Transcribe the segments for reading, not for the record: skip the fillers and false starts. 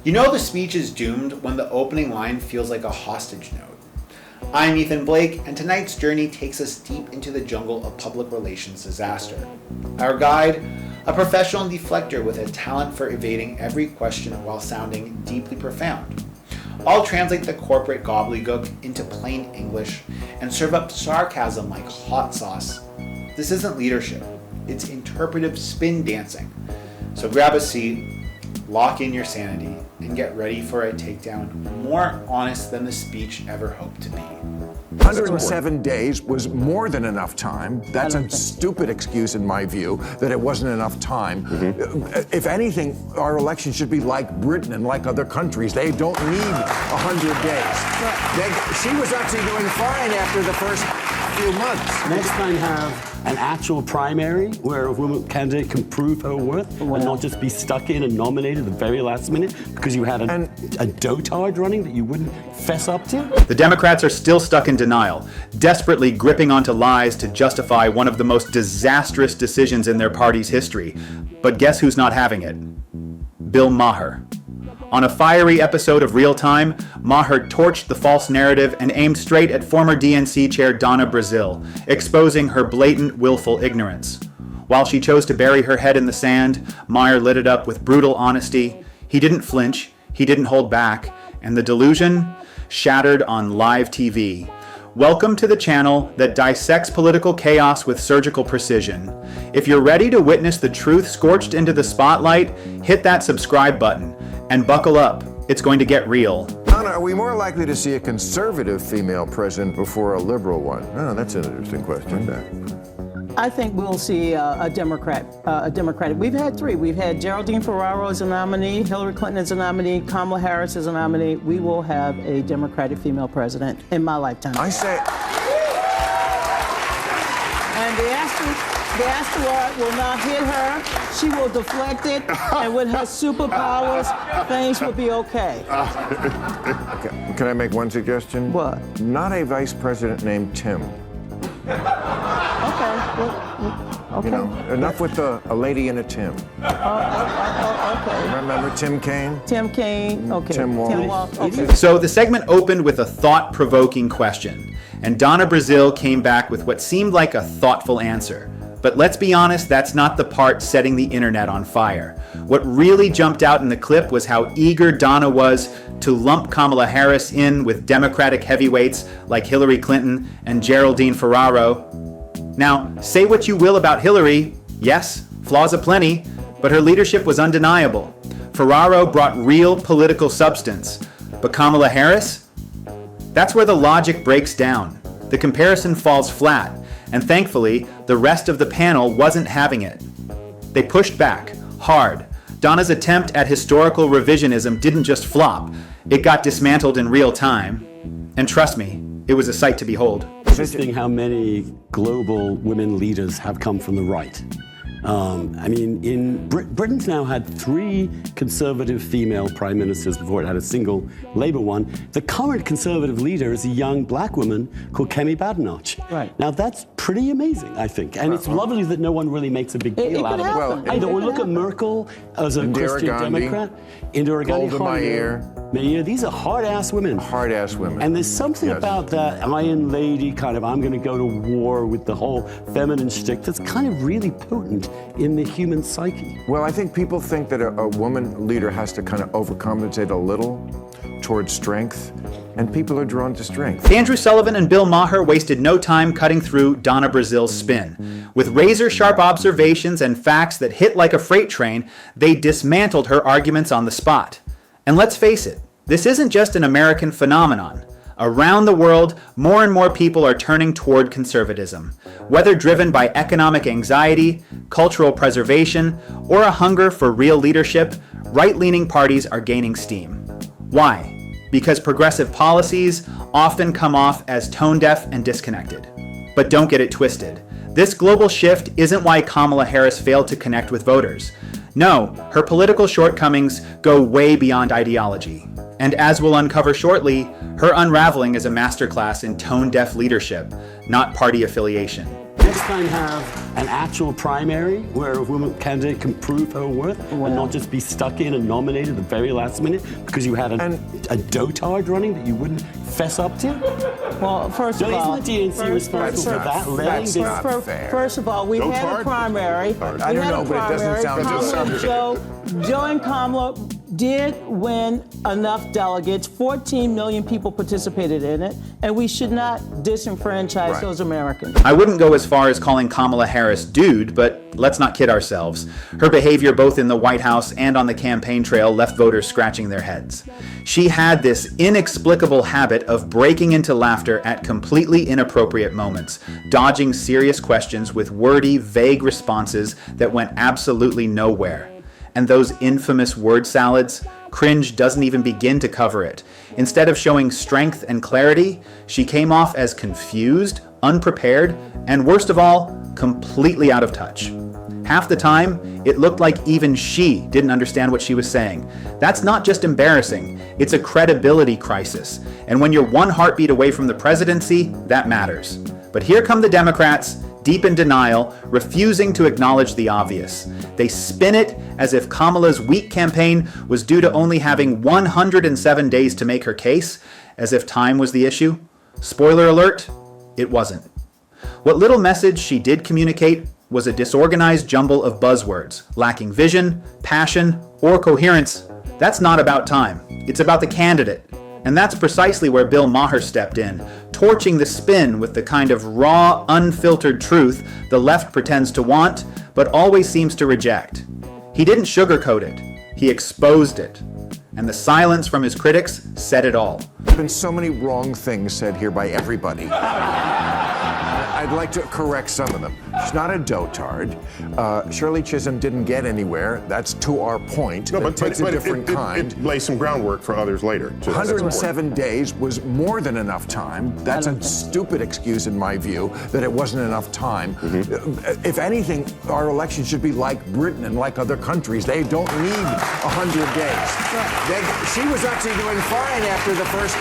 You know the speech is doomed when the opening line feels like a hostage note. I'm Ethan Blake, and tonight's journey takes us deep into the jungle of public relations disaster. Our guide, a professional deflector with a talent for evading every question while sounding deeply profound. I'll translate the corporate gobbledygook into plain English and serve up sarcasm like hot sauce. This isn't leadership, it's interpretive spin dancing. So grab a seat, lock in your sanity, and get ready for a takedown more honest than the speech ever hoped to be. 107 days was more than enough time. That's a stupid excuse in my view, that it wasn't enough time. If anything, our election should be like Britain and like other countries. They don't need 100 days. She was actually doing fine after the first few months. Next time have an actual primary where a woman candidate can prove her worth and not just be stuck in and nominated at the very last minute because you had a dotard running that you wouldn't fess up to. The Democrats are still stuck in denial, desperately gripping onto lies to justify one of the most disastrous decisions in their party's history. But guess who's not having it? Bill Maher. On a fiery episode of Real Time, Maher torched the false narrative and aimed straight at former DNC chair Donna Brazile, exposing her blatant, willful ignorance. While she chose to bury her head in the sand, Maher lit it up with brutal honesty. He didn't flinch, he didn't hold back, and the delusion shattered on live TV. Welcome to the channel that dissects political chaos with surgical precision. If you're ready to witness the truth scorched into the spotlight, hit that subscribe button. And buckle up, it's going to get real. Donna, are we more likely to see a conservative female president before a liberal one? Oh, that's an interesting question. I think we'll see a Democratic. We've had three. We've had Geraldine Ferraro as a nominee, Hillary Clinton as a nominee, Kamala Harris as a nominee. We will have a Democratic female president in my lifetime. I say... And the asteroid will not hit her. She will deflect it, and with her superpowers, things will be okay. Okay. Can I make one suggestion? What? Not a vice president named Tim. Okay. Okay. You know, enough with a lady and a Tim. Okay. Remember Tim Kaine? Tim Kaine. Okay. Tim Walsh. Okay. So the segment opened with a thought-provoking question, and Donna Brazile came back with what seemed like a thoughtful answer. But let's be honest, that's not the part setting the internet on fire. What really jumped out in the clip was how eager Donna was to lump Kamala Harris in with Democratic heavyweights like Hillary Clinton and Geraldine Ferraro. Now, say what you will about Hillary, yes, flaws aplenty, but her leadership was undeniable. Ferraro brought real political substance, but Kamala Harris? That's where the logic breaks down. The comparison falls flat. And thankfully, the rest of the panel wasn't having it. They pushed back, hard. Donna's attempt at historical revisionism didn't just flop, it got dismantled in real time. And trust me, it was a sight to behold. Interesting how many global women leaders have come from the right. I mean, in Britain's now had 3 conservative female prime ministers before it had a single Labour one. The current conservative leader is a young black woman called Kemi Badenoch. Right. Now that's pretty amazing, I think, and it's lovely that no one really makes a big deal out of it. Well, I don't look at Merkel as a Christian Democrat. Indira Gandhi, Maher. These are hard-ass women. Hard-ass women. And there's something about that Iron Lady kind of, I'm going to go to war with the whole feminine shtick that's kind of really potent in the human psyche. Well, I think people think that a woman leader has to kind of overcompensate a little towards strength, and people are drawn to strength. Andrew Sullivan and Bill Maher wasted no time cutting through Donna Brazile's spin. With razor-sharp observations and facts that hit like a freight train, they dismantled her arguments on the spot. And let's face it, this isn't just an American phenomenon. Around the world, more and more people are turning toward conservatism. Whether driven by economic anxiety, cultural preservation, or a hunger for real leadership, right-leaning parties are gaining steam. Why? Because progressive policies often come off as tone-deaf and disconnected. But don't get it twisted. This global shift isn't why Kamala Harris failed to connect with voters. No, her political shortcomings go way beyond ideology. And as we'll uncover shortly, her unraveling is a masterclass in tone-deaf leadership, not party affiliation. Next time have an actual primary where a woman candidate can prove her worth and not just be stuck in and nominated at the very last minute because you had a dotard running that you wouldn't fess up to? Well, first of all, isn't the DNC responsible for that? That's not fair. First of all, we had a primary. I don't know, but it doesn't sound Joe and Kamala did win enough delegates. 14 million people participated in it, and we should not disenfranchise those Americans. I wouldn't go as far as calling Kamala Harris dude, but let's not kid ourselves. Her behavior both in the White House and on the campaign trail left voters scratching their heads. She had this inexplicable habit of breaking into laughter at completely inappropriate moments, dodging serious questions with wordy, vague responses that went absolutely nowhere. And those infamous word salads, cringe doesn't even begin to cover it. Instead of showing strength and clarity, she came off as confused, unprepared, and worst of all, completely out of touch. Half the time, it looked like even she didn't understand what she was saying. That's not just embarrassing, it's a credibility crisis. And when you're one heartbeat away from the presidency, that matters. But here come the Democrats, deep in denial, refusing to acknowledge the obvious. They spin it as if Kamala's weak campaign was due to only having 107 days to make her case, as if time was the issue. Spoiler alert, it wasn't. What little message she did communicate was a disorganized jumble of buzzwords, lacking vision, passion, or coherence. That's not about time. It's about the candidate. And that's precisely where Bill Maher stepped in, torching the spin with the kind of raw, unfiltered truth the left pretends to want, but always seems to reject. He didn't sugarcoat it, he exposed it. And the silence from his critics said it all. There have been so many wrong things said here by everybody. I'd like to correct some of them. She's not a dotard. Shirley Chisholm didn't get anywhere. That's to our point. No, it takes a different kind. It lays some groundwork for others later. 107 days was more than enough time. That's a stupid excuse in my view, that it wasn't enough time. If anything, our election should be like Britain and like other countries. They don't need 100 days. She was actually doing fine after the first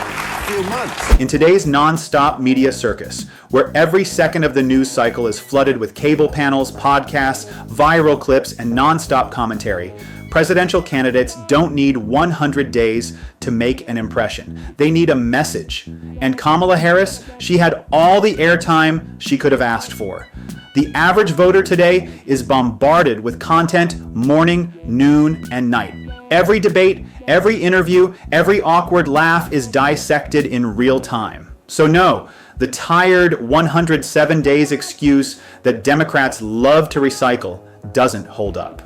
few months. In today's non-stop media circus, where every second of the news cycle is flooded with cable panels, podcasts, viral clips, and non-stop commentary, presidential candidates don't need 100 days to make an impression. They need a message. And Kamala Harris, she had all the airtime she could have asked for. The average voter today is bombarded with content morning, noon, and night. Every debate, every interview, every awkward laugh is dissected in real time. So no, the tired 107 days excuse that Democrats love to recycle doesn't hold up.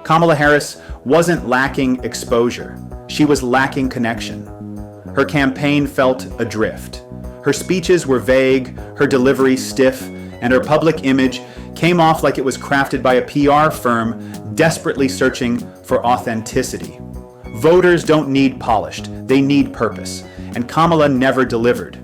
Kamala Harris wasn't lacking exposure. She was lacking connection. Her campaign felt adrift. Her speeches were vague, her delivery stiff, and her public image came off like it was crafted by a PR firm desperately searching for authenticity. Voters don't need polished, they need purpose, and Kamala never delivered.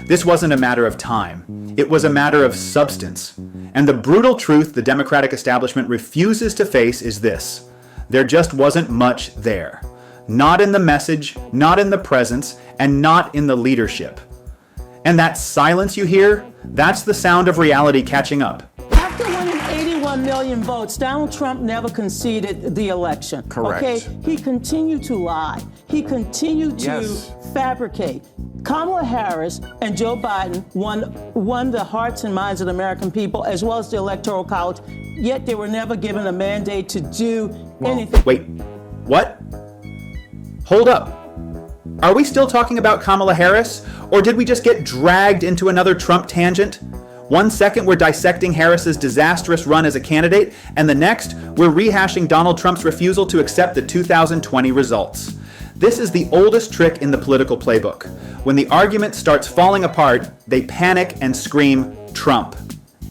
This wasn't a matter of time, it was a matter of substance. And the brutal truth the Democratic establishment refuses to face is this: there just wasn't much there. Not in the message, not in the presence, and not in the leadership. And that silence you hear, that's the sound of reality catching up. After winning 81 million votes, Donald Trump never conceded the election. Correct. Okay, he continued to lie. He continued to fabricate. Kamala Harris and Joe Biden won the hearts and minds of the American people, as well as the Electoral College, yet they were never given a mandate to do anything. Wait, what? Hold up. Are we still talking about Kamala Harris, or did we just get dragged into another Trump tangent? 1 second we're dissecting Harris's disastrous run as a candidate, and the next we're rehashing Donald Trump's refusal to accept the 2020 results. This is the oldest trick in the political playbook. When the argument starts falling apart, they panic and scream, Trump.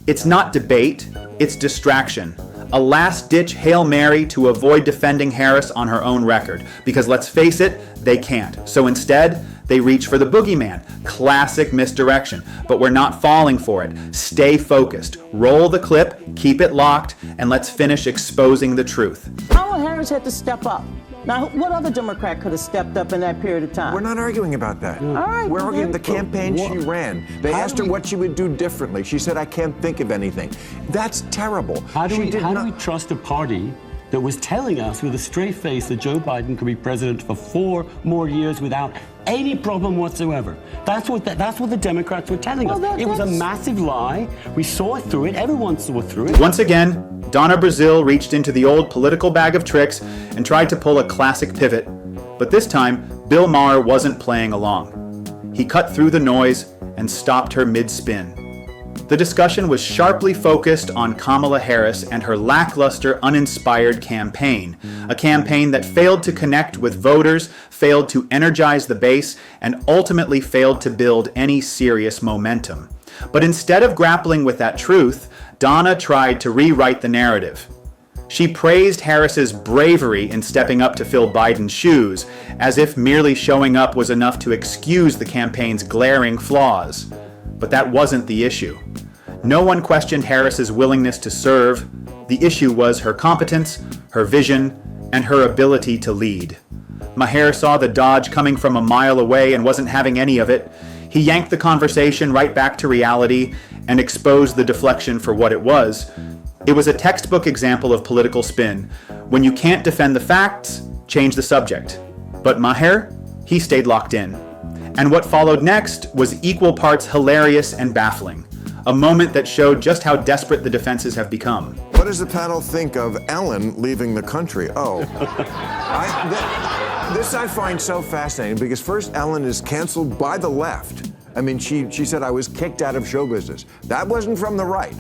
It's not debate, it's distraction. A last-ditch Hail Mary to avoid defending Harris on her own record. Because let's face it, they can't. So instead, They reach for the boogeyman. Classic misdirection. But we're not falling for it. Stay focused. Roll the clip, keep it locked, and let's finish exposing the truth. Kamala Harris had to step up. Now, what other Democrat could have stepped up in that period of time? We're not arguing about that. All right. We're arguing the campaign she ran. They How asked do her we- what she would do differently. She said, I can't think of anything. That's terrible. How do She we did not- do we trust a party that was telling us with a straight face that Joe Biden could be president for 4 more years without any problem whatsoever? That's what the Democrats were telling us. Well, It was a that's- massive lie. We saw through it. Everyone saw through it. Once again, Donna Brazile reached into the old political bag of tricks and tried to pull a classic pivot. But this time, Bill Maher wasn't playing along. He cut through the noise and stopped her mid-spin. The discussion was sharply focused on Kamala Harris and her lackluster, uninspired campaign. A campaign that failed to connect with voters, failed to energize the base, and ultimately failed to build any serious momentum. But instead of grappling with that truth, Donna tried to rewrite the narrative. She praised Harris's bravery in stepping up to fill Biden's shoes, as if merely showing up was enough to excuse the campaign's glaring flaws. But that wasn't the issue. No one questioned Harris's willingness to serve. The issue was her competence, her vision, and her ability to lead. Maher saw the dodge coming from a mile away and wasn't having any of it. He yanked the conversation right back to reality and exposed the deflection for what it was. It was a textbook example of political spin. When you can't defend the facts, change the subject. But Maher, he stayed locked in. And what followed next was equal parts hilarious and baffling. A moment that showed just how desperate the defenses have become. What does the panel think of Ellen leaving the country? Oh, this I find so fascinating because first Ellen is canceled by the left. I mean, she said I was kicked out of show business. That wasn't from the right.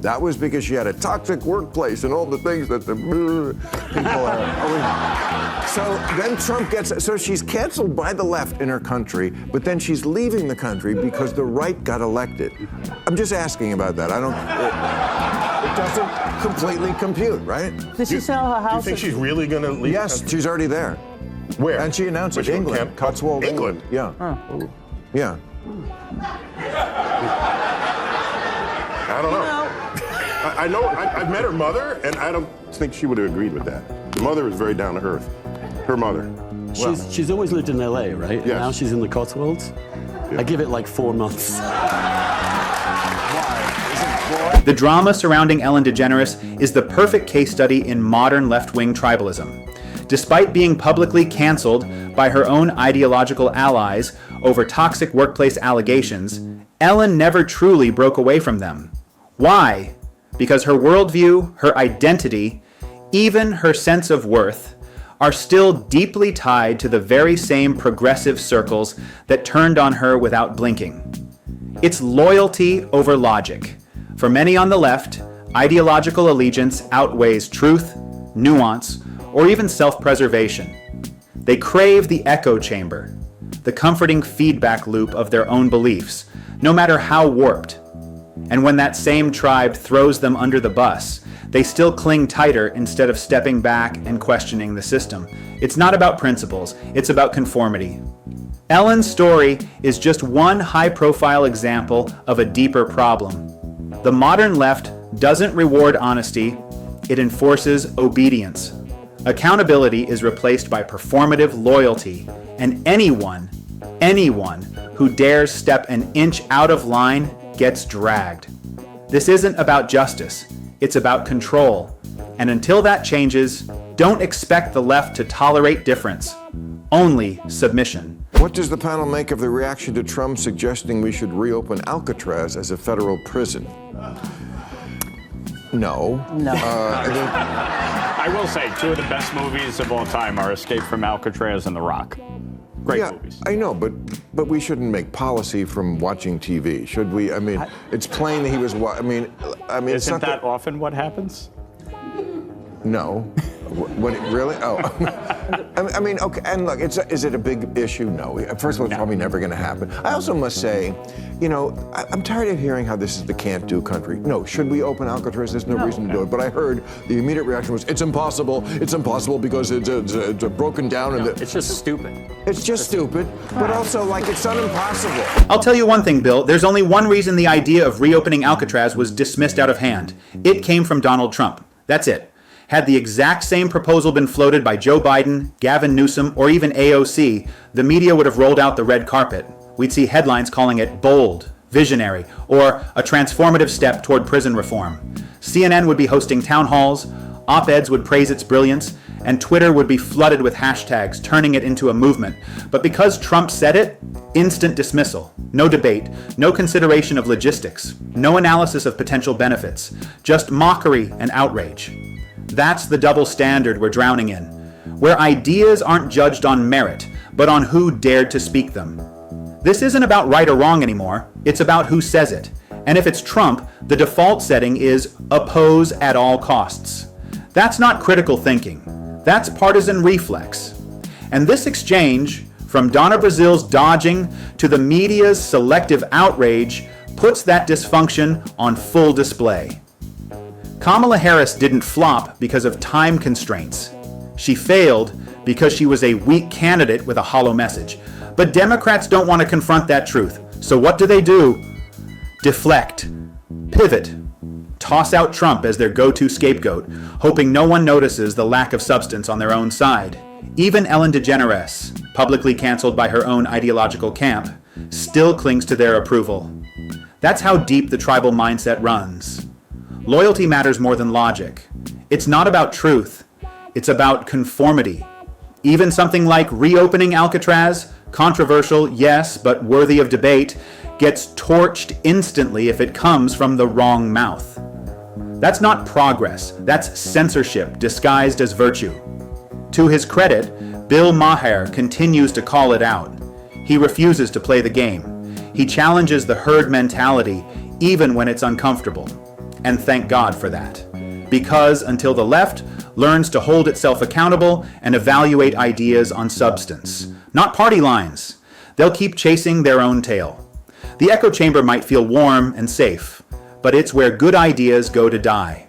That was because she had a toxic workplace and all the things that the people are. So then Trump so she's canceled by the left in her country, but then she's leaving the country because the right got elected. I'm just asking about that. It doesn't completely compute, right? Did she sell her Do you house? think she's really going to leave? Yes, the she's already there. country? Where? And she announced Which it, one? England, Cotswold, England. Yeah. Yeah. I don't know. I know. I've met her mother, and I don't think she would have agreed with that. The mother is very down to earth. Her mother. She's always lived in LA, right? And Yes. now she's in the Cotswolds. I give it like 4 months. The drama surrounding Ellen DeGeneres is the perfect case study in modern left-wing tribalism. Despite being publicly canceled by her own ideological allies over toxic workplace allegations, Ellen never truly broke away from them. Why? Because her worldview, her identity, even her sense of worth, are still deeply tied to the very same progressive circles that turned on her without blinking. It's loyalty over logic. For many on the left, ideological allegiance outweighs truth, nuance, or even self-preservation. They crave the echo chamber, the comforting feedback loop of their own beliefs, no matter how warped. And when that same tribe throws them under the bus, they still cling tighter instead of stepping back and questioning the system. It's not about principles, it's about conformity. Ellen's story is just one high-profile example of a deeper problem. The modern left doesn't reward honesty, it enforces obedience. Accountability is replaced by performative loyalty, and anyone who dares step an inch out of line gets dragged. This isn't about justice, it's about control. And until that changes, don't expect the left to tolerate difference, only submission. What does the panel make of the reaction to Trump suggesting we should reopen Alcatraz as a federal prison? No. I will say, 2 of the best movies of all time are Escape from Alcatraz and The Rock. Great movies. I know, but we shouldn't make policy from watching TV, should we? I mean, it's plain that he was. I mean, it's Isn't not that often what happens? No. What really? Oh, I mean, okay. And look, is it a big issue? No. First of all, it's probably never going to happen. I also must say, I'm tired of hearing how this is the can't-do country. No, should we open Alcatraz? There's no reason to do it. But I heard the immediate reaction was, it's impossible. It's impossible because it's broken down. No, it's just stupid. It's just stupid, but also it's not impossible. I'll tell you one thing, Bill. There's only one reason the idea of reopening Alcatraz was dismissed out of hand. It came from Donald Trump. That's it. Had the exact same proposal been floated by Joe Biden, Gavin Newsom, or even AOC, the media would have rolled out the red carpet. We'd see headlines calling it bold, visionary, or a transformative step toward prison reform. CNN would be hosting town halls, op-eds would praise its brilliance, and Twitter would be flooded with hashtags, turning it into a movement. But because Trump said it, instant dismissal. No debate, no consideration of logistics, no analysis of potential benefits, just mockery and outrage. That's the double standard we're drowning in, where ideas aren't judged on merit, but on who dared to speak them. This isn't about right or wrong anymore, it's about who says it. And if it's Trump, the default setting is oppose at all costs. That's not critical thinking, that's partisan reflex. And this exchange, from Donna Brazil's dodging to the media's selective outrage, puts that dysfunction on full display. Kamala Harris didn't flop because of time constraints. She failed because she was a weak candidate with a hollow message. But Democrats don't want to confront that truth. So what do? Deflect, pivot, toss out Trump as their go-to scapegoat, hoping no one notices the lack of substance on their own side. Even Ellen DeGeneres, publicly canceled by her own ideological camp, still clings to their approval. That's how deep the tribal mindset runs. Loyalty matters more than logic. It's not about truth, it's about conformity. Even something like reopening Alcatraz, controversial, yes, but worthy of debate, gets torched instantly if it comes from the wrong mouth. That's not progress, that's censorship disguised as virtue. To his credit, Bill Maher continues to call it out. He refuses to play the game. He challenges the herd mentality even when it's uncomfortable. And thank God for that. Because until the left learns to hold itself accountable and evaluate ideas on substance, not party lines, they'll keep chasing their own tail. The echo chamber might feel warm and safe, but it's where good ideas go to die.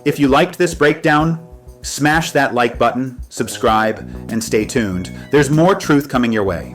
If you liked this breakdown, smash that like button, subscribe, and stay tuned. There's more truth coming your way.